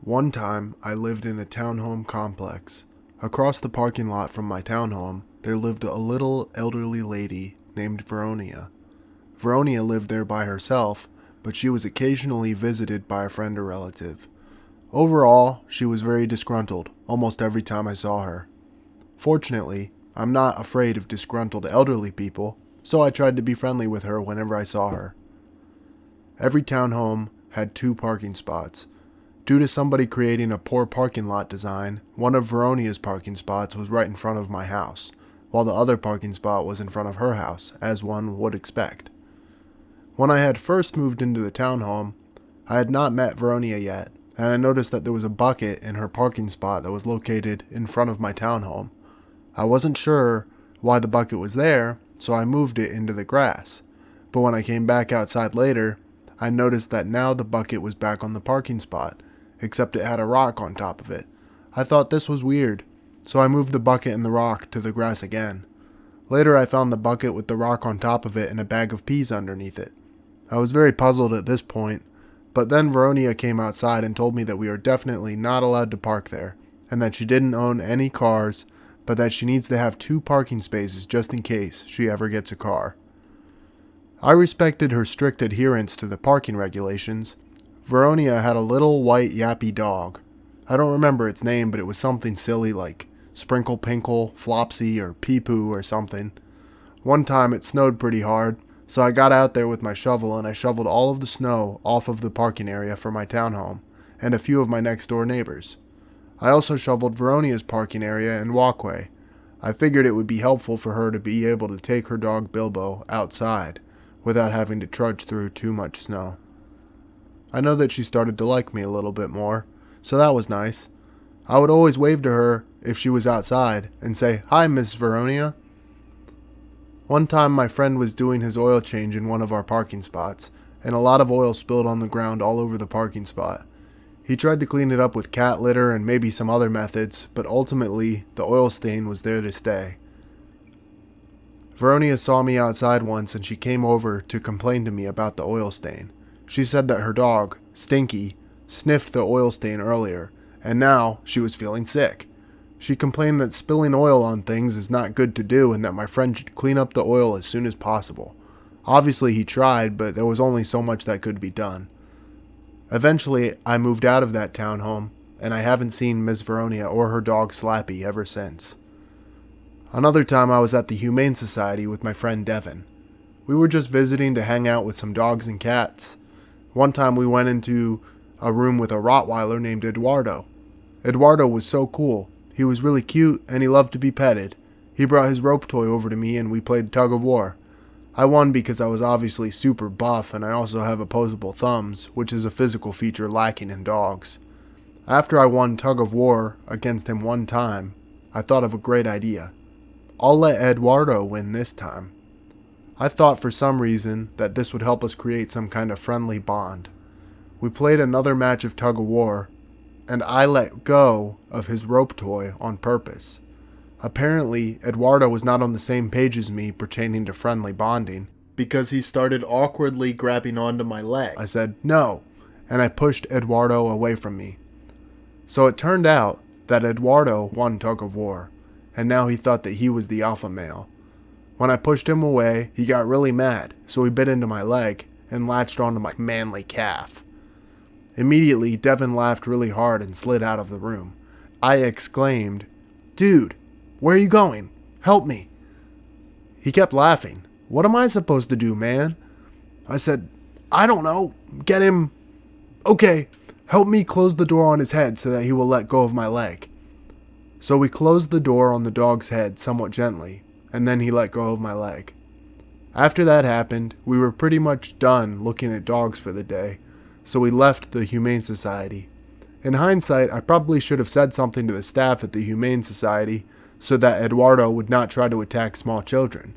One time, I lived in a townhome complex. Across the parking lot from my townhome, there lived a little elderly lady named Veronia. Veronia lived there by herself, but she was occasionally visited by a friend or relative. Overall, she was very disgruntled almost every time I saw her. Fortunately, I'm not afraid of disgruntled elderly people, so I tried to be friendly with her whenever I saw her. Every townhome had 2 parking spots. Due to somebody creating a poor parking lot design, one of Veronia's parking spots was right in front of my house, while the other parking spot was in front of her house, as one would expect. When I had first moved into the townhome, I had not met Veronia yet, and I noticed that there was a bucket in her parking spot that was located in front of my townhome. I wasn't sure why the bucket was there, so I moved it into the grass. But when I came back outside later, I noticed that now the bucket was back on the parking spot, except it had a rock on top of it. I thought this was weird, so I moved the bucket and the rock to the grass again. Later I found the bucket with the rock on top of it and a bag of peas underneath it. I was very puzzled at this point, but then Veronia came outside and told me that we are definitely not allowed to park there, and that she didn't own any cars, but that she needs to have 2 parking spaces just in case she ever gets a car. I respected her strict adherence to the parking regulations. Veronia had a little white yappy dog. I don't remember its name, but it was something silly like Sprinkle Pinkle, Flopsy, or Pee-Poo or something. One time it snowed pretty hard, so I got out there with my shovel and I shoveled all of the snow off of the parking area for my townhome and a few of my next door neighbors. I also shoveled Veronia's parking area and walkway. I figured it would be helpful for her to be able to take her dog Bilbo outside without having to trudge through too much snow. I know that she started to like me a little bit more, so that was nice. I would always wave to her if she was outside and say, "Hi, Miss Veronia." One time my friend was doing his oil change in one of our parking spots, and a lot of oil spilled on the ground all over the parking spot. He tried to clean it up with cat litter and maybe some other methods, but ultimately the oil stain was there to stay. Veronia saw me outside once and she came over to complain to me about the oil stain. She said that her dog, Stinky, sniffed the oil stain earlier, and now she was feeling sick. She complained that spilling oil on things is not good to do and that my friend should clean up the oil as soon as possible. Obviously he tried, but there was only so much that could be done. Eventually, I moved out of that townhome, and I haven't seen Miss Veronia or her dog Slappy ever since. Another time I was at the Humane Society with my friend Devin. We were just visiting to hang out with some dogs and cats. One time we went into a room with a Rottweiler named Eduardo. Eduardo was so cool. He was really cute and he loved to be petted. He brought his rope toy over to me and we played tug of war. I won because I was obviously super buff and I also have opposable thumbs, which is a physical feature lacking in dogs. After I won tug of war against him one time, I thought of a great idea. I'll let Eduardo win this time. I thought for some reason that this would help us create some kind of friendly bond. We played another match of tug of war, and I let go of his rope toy on purpose. Apparently, Eduardo was not on the same page as me pertaining to friendly bonding, because he started awkwardly grabbing onto my leg. I said, "No," and I pushed Eduardo away from me. So it turned out that Eduardo won tug of war, and now he thought that he was the alpha male. When I pushed him away, he got really mad, so he bit into my leg and latched onto my manly calf. Immediately, Devin laughed really hard and slid out of the room. I exclaimed, "Dude, where are you going? Help me." He kept laughing. "What am I supposed to do, man?" I said, "I don't know. Get him. Okay, help me close the door on his head so that he will let go of my leg." So we closed the door on the dog's head somewhat gently, and then he let go of my leg. After that happened, we were pretty much done looking at dogs for the day, so we left the Humane Society. In hindsight, I probably should have said something to the staff at the Humane Society so that Eduardo would not try to attack small children.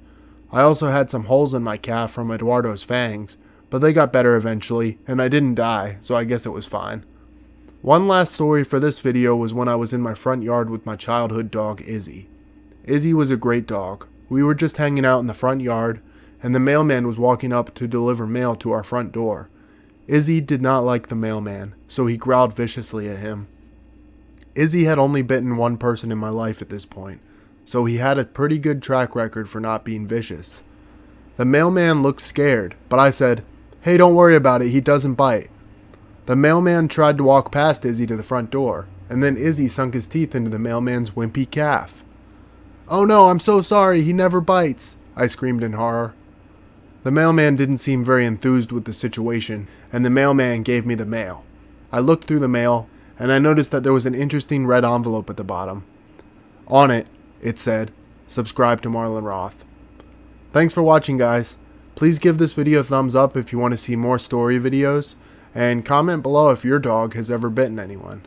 I also had some holes in my calf from Eduardo's fangs, but they got better eventually, and I didn't die, so I guess it was fine. One last story for this video was when I was in my front yard with my childhood dog Izzy. Izzy was a great dog. We were just hanging out in the front yard, and the mailman was walking up to deliver mail to our front door. Izzy did not like the mailman, so he growled viciously at him. Izzy had only bitten one person in my life at this point, so he had a pretty good track record for not being vicious. The mailman looked scared, but I said, "Hey, don't worry about it, he doesn't bite." The mailman tried to walk past Izzy to the front door, and then Izzy sunk his teeth into the mailman's wimpy calf. "Oh no, I'm so sorry, he never bites," I screamed in horror. The mailman didn't seem very enthused with the situation, and the mailman gave me the mail. I looked through the mail, and I noticed that there was an interesting red envelope at the bottom. On it, it said, "Subscribe to Marlin Roth." Thanks for watching, guys. Please give this video a thumbs up if you want to see more story videos, and comment below if your dog has ever bitten anyone.